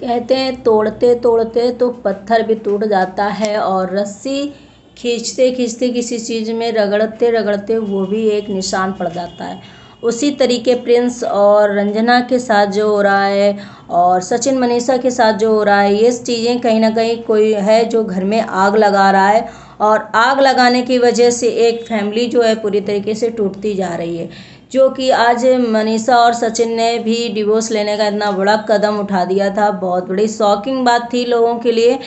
कहते हैं तोड़ते तोड़ते तो पत्थर भी टूट जाता है और रस्सी खींचते खींचते किसी चीज़ में रगड़ते रगड़ते वो भी एक निशान पड़ जाता है। उसी तरीके प्रिंस और रंजना के साथ जो हो रहा है और सचिन मनीषा के साथ जो हो रहा है, ये चीज़ें कहीं ना कहीं कोई है जो घर में आग लगा रहा है और आग लगाने की वजह से एक फैमिली जो है पूरी तरीके से टूटती जा रही है। जो कि आज मनीषा और सचिन ने भी डिवोर्स लेने का इतना बड़ा कदम उठा दिया था, बहुत बड़ी शॉकिंग बात थी लोगों के लिए।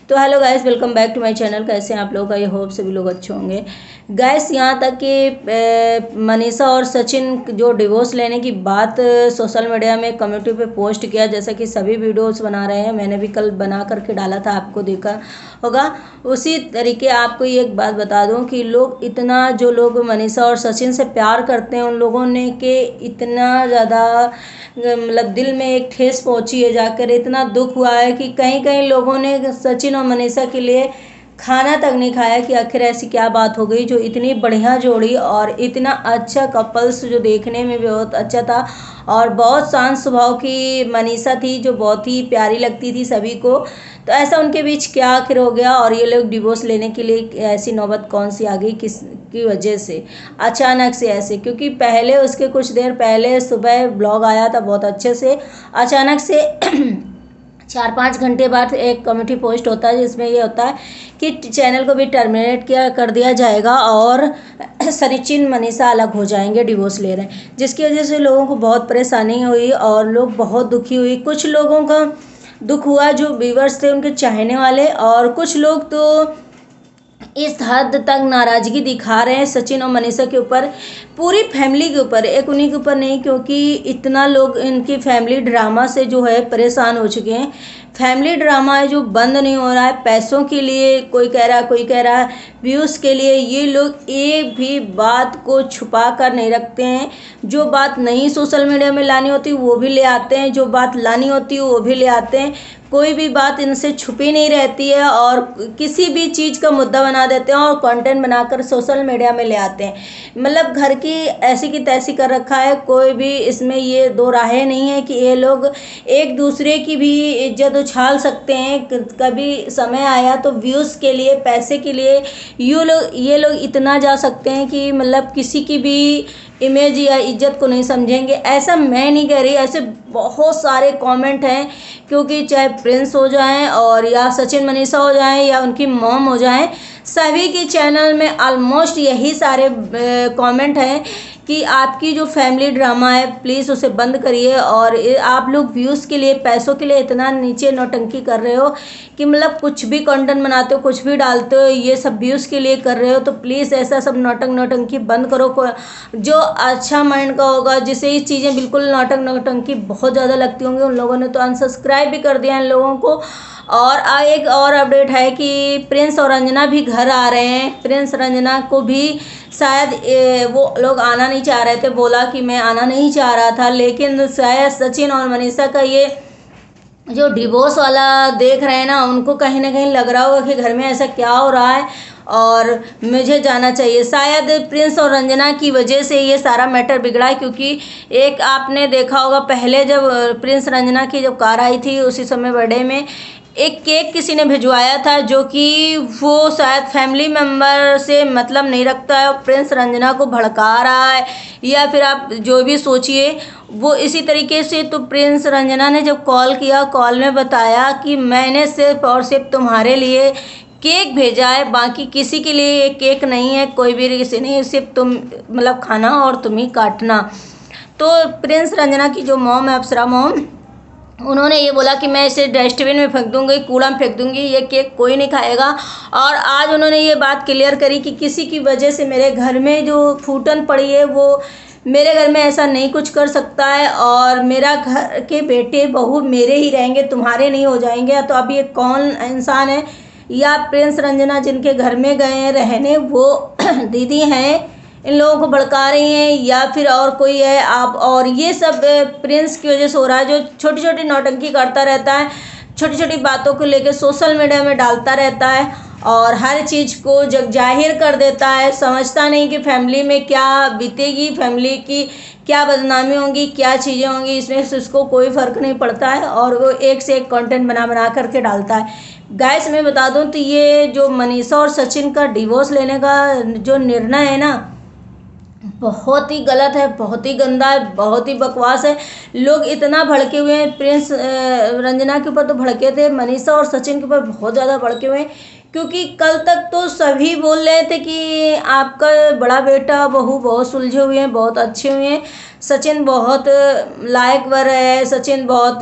तो hello guys, welcome back to my channel. कैसे हैं आप लोग? आई होप सभी लोग अच्छे होंगे। गाइस यहाँ तक कि मनीषा और सचिन जो डिवोर्स लेने की बात सोशल मीडिया में कम्युनिटी पे पोस्ट किया, जैसा कि सभी वीडियोस बना रहे हैं, मैंने भी कल बना करके डाला था, आपको देखा होगा। उसी तरीके आपको ये एक बात बता दूं कि लोग इतना, जो लोग मनीषा और सचिन से प्यार करते हैं उन लोगों ने के इतना ज़्यादा मतलब दिल में एक ठेस पहुंची है, जाकर इतना दुख हुआ है कि कहीं कहीं लोगों ने सचिन और मनीषा के लिए खाना तक नहीं खाया कि आखिर ऐसी क्या बात हो गई जो इतनी बढ़िया जोड़ी और इतना अच्छा कपल्स जो देखने में भी बहुत अच्छा था और बहुत शांत स्वभाव की मनीषा थी जो बहुत ही प्यारी लगती थी सभी को। तो ऐसा उनके बीच क्या आखिर हो गया और ये लोग डिवोर्स लेने के लिए ऐसी नौबत कौन सी आ गई, किस की वजह से अचानक से ऐसे? क्योंकि पहले उसके कुछ देर पहले सुबह ब्लॉग आया था बहुत अच्छे से, अचानक से 4-5 घंटे बाद एक कमेटी पोस्ट होता है जिसमें ये होता है कि चैनल को भी टर्मिनेट कर दिया जाएगा और सचिन मनीषा अलग हो जाएंगे, डिवोर्स ले रहे हैं, जिसकी वजह से लोगों को बहुत परेशानी हुई और लोग बहुत दुखी हुई। कुछ लोगों का दुख हुआ जो व्यूवर्स थे, उनके चाहने वाले, और कुछ लोग तो इस हद तक नाराज़गी दिखा रहे हैं सचिन और मनीषा के ऊपर, पूरी फैमिली के ऊपर, एक उन्हीं के ऊपर नहीं, क्योंकि इतना लोग इनकी फैमिली ड्रामा से जो है परेशान हो चुके हैं। फैमिली ड्रामा है जो बंद नहीं हो रहा है, पैसों के लिए कोई कह रहा है, कोई कह रहा है व्यूज़ के लिए। ये लोग एक भी बात को छुपा कर नहीं रखते हैं, जो बात नहीं सोशल मीडिया में लानी होती वो भी ले आते हैं, जो बात लानी होती है वो भी ले आते हैं। कोई भी बात इनसे छुपी नहीं रहती है और किसी भी चीज़ का मुद्दा बना देते हैं और कंटेंट बनाकर सोशल मीडिया में ले आते हैं। मतलब घर की ऐसी की तैसी कर रखा है, कोई भी इसमें ये दो राहें नहीं है कि ये लोग एक दूसरे की भी इज्जत उछाल सकते हैं। कभी समय आया तो व्यूज़ के लिए, पैसे के लिए ये लोग इतना जा सकते हैं कि मतलब किसी की भी इमेज या इज्जत को नहीं समझेंगे। ऐसा मैं नहीं कह रही, ऐसे बहुत सारे कमेंट हैं, क्योंकि चाहे प्रिंस हो जाएं और या सचिन मनीषा हो जाएं या उनकी मॉम हो जाएं, सभी के चैनल में ऑलमोस्ट यही सारे कमेंट हैं कि आपकी जो फैमिली ड्रामा है प्लीज़ उसे बंद करिए और आप लोग व्यूज़ के लिए, पैसों के लिए इतना नीचे नौटंकी कर रहे हो कि मतलब कुछ भी कंटेंट बनाते हो, कुछ भी डालते हो, ये सब व्यूज़ के लिए कर रहे हो। तो प्लीज़ ऐसा सब नौटंकी बंद करो। जो अच्छा माइंड का होगा, जिसे ये चीज़ें बिल्कुल नौटंकी बहुत ज़्यादा लगती होंगी, उन लोगों ने तो अनसब्सक्राइब भी कर दिया इन लोगों को। और एक और अपडेट है कि प्रिंस और रंजना भी घर आ रहे हैं। प्रिंस रंजना को भी शायद वो लोग आना नहीं चाह रहे थे, बोला कि मैं आना नहीं चाह रहा था, लेकिन शायद सचिन और मनीषा का ये जो डिवोर्स वाला देख रहे हैं ना, उनको कहीं ना कहीं लग रहा होगा कि घर में ऐसा क्या हो रहा है और मुझे जाना चाहिए। शायद प्रिंस और रंजना की वजह से ये सारा मैटर बिगड़ा है, क्योंकि एक आपने देखा होगा पहले जब प्रिंस रंजना की जब कार आई थी, उसी समय बर्थडे में एक केक किसी ने भिजवाया था, जो कि वो शायद फैमिली मेम्बर से मतलब नहीं रखता है और प्रिंस रंजना को भड़का रहा है, या फिर आप जो भी सोचिए वो इसी तरीके से। तो प्रिंस रंजना ने जब कॉल किया, कॉल में बताया कि मैंने सिर्फ और सिर्फ तुम्हारे लिए केक भेजा है, बाकी किसी के लिए ये केक नहीं है, कोई भी किसी नहीं, सिर्फ तुम मतलब खाना और तुम ही काटना। तो प्रिंस रंजना की जो मॉम है, अप्सरा मॉम, उन्होंने ये बोला कि मैं इसे डस्टबिन में फेंक दूंगी, कूड़ा में फेंक दूंगी, ये केक कोई नहीं खाएगा। और आज उन्होंने ये बात क्लियर करी कि किसी की वजह से मेरे घर में जो फूटन पड़ी है, वो मेरे घर में ऐसा नहीं कुछ कर सकता है और मेरा घर के बेटे बहू मेरे ही रहेंगे, तुम्हारे नहीं हो जाएंगे। तो अब ये कौन इंसान है? या प्रिंस रंजना जिनके घर में गए हैं रहने, वो दीदी हैं, इन लोगों को भड़का रही हैं, या फिर और कोई है आप? और ये सब प्रिंस की वजह से हो रहा है, जो छोटी छोटी नौटंकी करता रहता है, छोटी छोटी बातों को लेकर सोशल मीडिया में डालता रहता है और हर चीज़ को जग जाहिर कर देता है। समझता नहीं कि फैमिली में क्या बीतेगी, फैमिली की क्या बदनामी होंगी, क्या चीज़ें होंगी, इसमें से उसको कोई फ़र्क नहीं पड़ता है और वो एक से एक कंटेंट बना बना करके डालता है। गाइस मैं बता दूं तो ये जो मनीषा और सचिन का डिवोर्स लेने का जो निर्णय है ना, बहुत ही गलत है, बहुत ही गंदा है, बहुत ही बकवास है। लोग इतना भड़के हुए हैं, प्रिंस रंजना के ऊपर तो भड़के थे, मनीषा और सचिन के ऊपर बहुत ज़्यादा भड़के हुए हैं। क्योंकि कल तक तो सभी बोल रहे थे कि आपका बड़ा बेटा बहू बहुत सुलझे हुए हैं, बहुत अच्छे हुए हैं, सचिन बहुत लायकवर है, सचिन बहुत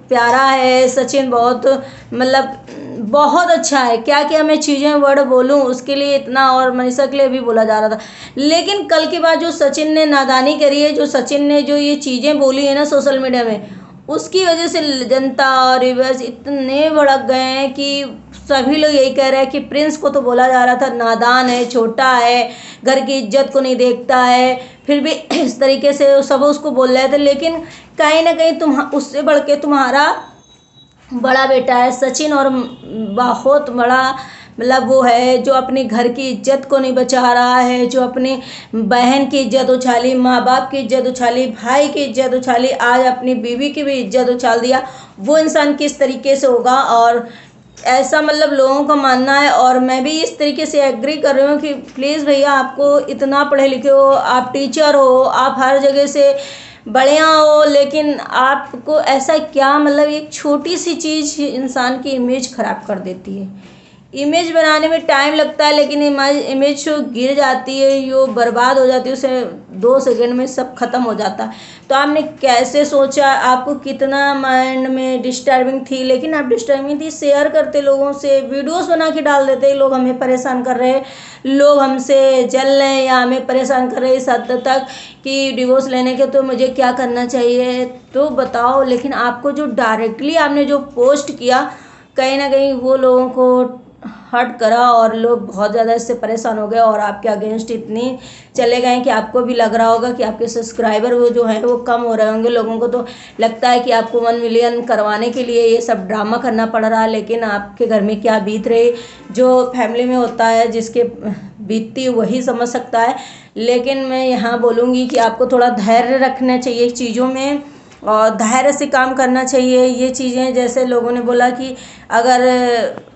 प्यारा है, सचिन बहुत मतलब बहुत अच्छा है, क्या क्या मैं चीज़ें वर्ड बोलूँ उसके लिए इतना, और मनीषा के लिए भी बोला जा रहा था। लेकिन कल के बाद जो सचिन ने नादानी करी है, जो सचिन ने जो ये चीज़ें बोली है ना सोशल मीडिया में, उसकी वजह से जनता और व्यूअर्स इतने भड़क गए हैं कि सभी लोग यही कह रहे हैं कि प्रिंस को तो बोला जा रहा था नादान है, छोटा है, घर की इज्जत को नहीं देखता है, फिर भी इस तरीके से सब उसको बोल रहे थे। लेकिन कहीं ना कहीं तुम उससे बढ़ के तुम्हारा बड़ा बेटा है सचिन, और बहुत बड़ा मतलब वो है जो अपने घर की इज्जत को नहीं बचा रहा है, जो अपनी बहन की इज्जत उछाली, माँ बाप की इज्जत उछाली, भाई की इज्जत उछाली, आज अपनी बीवी की भी इज्जत उछाल दिया। वो इंसान किस तरीके से होगा, और ऐसा मतलब लोगों का मानना है। और मैं भी इस तरीके से एग्री कर रही हूँ कि प्लीज़ भैया, आपको इतना पढ़े लिखे हो, आप टीचर हो, आप हर जगह से बढ़िया हो, लेकिन आपको ऐसा क्या मतलब एक छोटी सी चीज़ इंसान की इमेज ख़राब कर देती है। इमेज बनाने में टाइम लगता है, लेकिन इमेज जो गिर जाती है, जो बर्बाद हो जाती है, उसे 2 सेकंड में सब खत्म हो जाता है। तो आपने कैसे सोचा, आपको कितना माइंड में डिस्टर्बिंग थी, लेकिन आप डिस्टर्बिंग थी शेयर करते लोगों से, वीडियोस बना के डाल देते, लोग हमें परेशान कर रहे हैं, लोग हमसे जल रहे हैं या हमें परेशान कर रहे हैं इस हद तक कि डिवोर्स लेने के तो मुझे क्या करना चाहिए, तो बताओ। लेकिन आपको जो डायरेक्टली आपने जो पोस्ट किया, कहीं ना कहीं वो लोगों को हर्ट करा और लोग बहुत ज़्यादा इससे परेशान हो गए और आपके अगेंस्ट इतनी चले गए कि आपको भी लग रहा होगा कि आपके सब्सक्राइबर वो जो हैं वो कम हो रहे होंगे। लोगों को तो लगता है कि आपको 1 मिलियन करवाने के लिए ये सब ड्रामा करना पड़ रहा है, लेकिन आपके घर में क्या बीत रही, जो फैमिली में होता है, जिसके बीतती वही समझ सकता है। लेकिन मैं यहाँ बोलूँगी कि आपको थोड़ा धैर्य रखना चाहिए चीज़ों में, और धैर्य से काम करना चाहिए। ये चीज़ें जैसे लोगों ने बोला कि अगर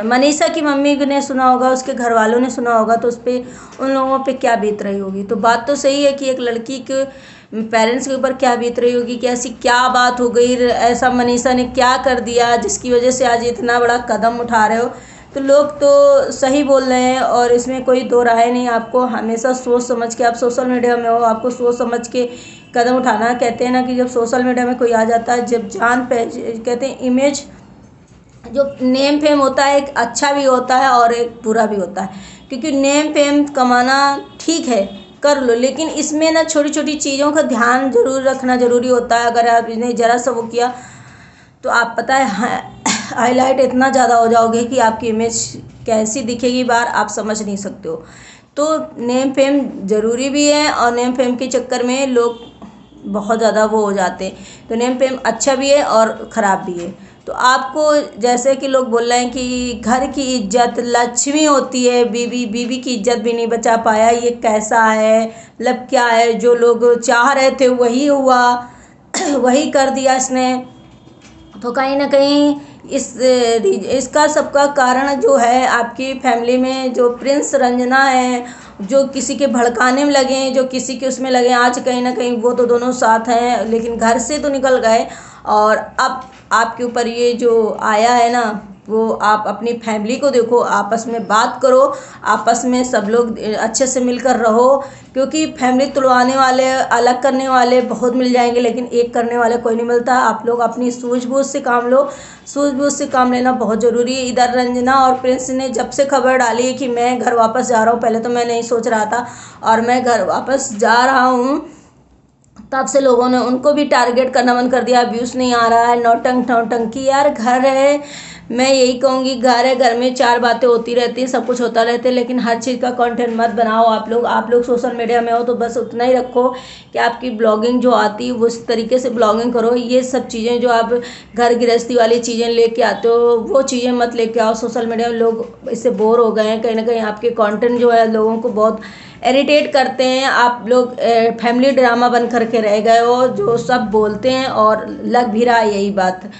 मनीषा की मम्मी ने सुना होगा, उसके घर वालों ने सुना होगा, तो उस पर उन लोगों पे क्या बीत रही होगी। तो बात तो सही है कि एक लड़की के पेरेंट्स के ऊपर क्या बीत रही होगी कि ऐसी क्या बात हो गई, ऐसा मनीषा ने क्या कर दिया जिसकी वजह से आज इतना बड़ा कदम उठा रहे हो। तो लोग तो सही बोल रहे हैं और इसमें कोई दो राय नहीं। आपको हमेशा सोच समझ के, आप सोशल मीडिया में हो, आपको सोच समझ के कदम उठाना। कहते हैं ना कि जब सोशल मीडिया में कोई आ जाता है, जब जान पे कहते हैं इमेज, जो नेम फेम होता है, एक अच्छा भी होता है और एक बुरा भी होता है। क्योंकि नेम फेम कमाना ठीक है, कर लो, लेकिन इसमें ना छोटी छोटी चीज़ों का ध्यान जरूर रखना ज़रूरी होता है। अगर आपने ज़रा सा वो किया तो आप पता है हाईलाइट इतना ज़्यादा हो जाओगे कि आपकी इमेज कैसी दिखेगी बाहर आप समझ नहीं सकते हो। तो नेम फेम ज़रूरी भी है और नेम फेम के चक्कर में लोग बहुत ज़्यादा वो हो जाते हैं। तो नेम फेम अच्छा भी है और ख़राब भी है। तो आपको जैसे कि लोग बोल रहे हैं कि घर की इज्जत लक्ष्मी होती है, बीवी की इज्जत भी नहीं बचा पाया, ये कैसा है, मतलब क्या है, जो लोग चाह रहे थे वही हुआ वही कर दिया इसने। तो कहीं ना कहीं इसका सबका कारण जो है आपकी फैमिली में जो प्रिंस रंजना है, जो किसी के भड़काने में लगे हैं, जो किसी के उसमें लगे हैं, आज कहीं ना कहीं वो तो दोनों साथ हैं, लेकिन घर से तो निकल गए। और अब आपके ऊपर ये जो आया है ना, वो आप अपनी फैमिली को देखो, आपस में बात करो, आपस में सब लोग अच्छे से मिलकर रहो। क्योंकि फैमिली तुड़वाने वाले, अलग करने वाले बहुत मिल जाएंगे, लेकिन एक करने वाले कोई नहीं मिलता। आप लोग अपनी सूझबूझ से काम लो, सूझबूझ से काम लेना बहुत ज़रूरी है। इधर रंजना और प्रिंस ने जब से खबर डाली है कि मैं घर वापस जा रहा हूँ, पहले तो मैं नहीं सोच रहा था और मैं घर वापस जा रहा हूँ, तब से लोगों ने उनको भी टारगेट करना बंद कर दिया, व्यूज़ नहीं आ रहा है, नौटंकी। यार घर है, मैं यही कहूँगी, घर है, घर में चार बातें होती रहती हैं, सब कुछ होता रहता है, लेकिन हर चीज़ का कंटेंट मत बनाओ। आप लोग सोशल मीडिया में हो तो बस उतना ही रखो कि आपकी ब्लॉगिंग जो आती है वो उस तरीके से ब्लॉगिंग करो। ये सब चीज़ें जो आप घर गृहस्थी वाली चीज़ें लेके आते हो वो चीज़ें मत लेके आओ सोशल मीडिया में। लोग इससे बोर हो गए हैं, कहीं ना कहीं आपके कंटेंट जो है लोगों को बहुत इरिटेट करते हैं। आप लोग फैमिली ड्रामा बन करके रह गए हो, जो सब बोलते हैं और लग भी रहा है यही बात।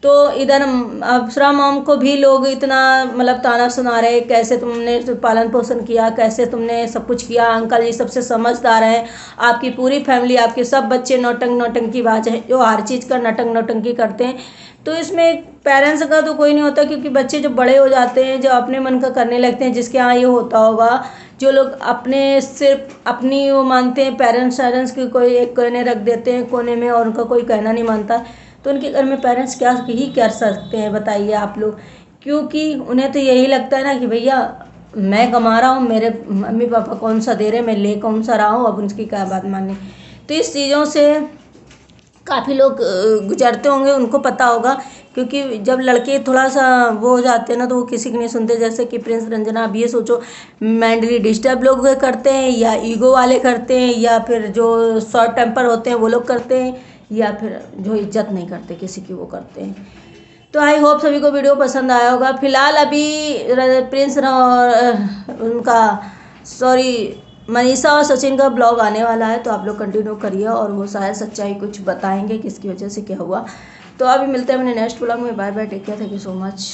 तो इधर अप्सरा मॉम को भी लोग इतना मतलब ताना सुना रहे, कैसे तुमने पालन पोषण किया, कैसे तुमने सब कुछ किया, अंकल जी सबसे समझदार हैं, आपकी पूरी फैमिली, आपके सब बच्चे नौटंकी बाज हैं जो हर चीज़ का नौटंकी करते हैं। तो इसमें पेरेंट्स का तो कोई नहीं होता, क्योंकि बच्चे जब बड़े हो जाते हैं, जब अपने मन का करने लगते हैं, जिसके यहाँ ये होता होगा, जो लोग अपने सिर्फ अपनी वो मानते हैं, पेरेंट्स की कोई एक कोने रख देते हैं कोने में और उनका कोई कहना नहीं मानता, तो उनके घर में पेरेंट्स क्या ही कर सकते हैं बताइए आप लोग। क्योंकि उन्हें तो यही लगता है ना कि भैया मैं कमा रहा हूँ, मेरे मम्मी पापा कौन सा दे रहे, मैं ले कौन सा रहा हूँ, अब उनकी क्या बात माननी। तो इस चीज़ों से काफ़ी लोग गुजरते होंगे, उनको पता होगा, क्योंकि जब लड़के थोड़ा सा वो हो जाते हैं ना तो वो किसी की नहीं सुनते। जैसे कि प्रिंस रंजना, अब ये सोचो मेंटली डिस्टर्ब लोग करते हैं, या ईगो वाले करते हैं, या फिर जो शॉर्ट टेम्पर होते हैं वो लोग करते हैं, या फिर जो इज्जत नहीं करते किसी की वो करते हैं। तो आई होप सभी को वीडियो पसंद आया होगा। फिलहाल अभी प्रिंस और उनका मनीषा और सचिन का ब्लॉग आने वाला है, तो आप लोग कंटिन्यू करिए और वो शायद सच्चाई कुछ बताएंगे किसकी वजह से क्या हुआ। तो अभी मिलते हैं अपने नेक्स्ट ब्लॉग में। Bye bye, take care, thank you so much.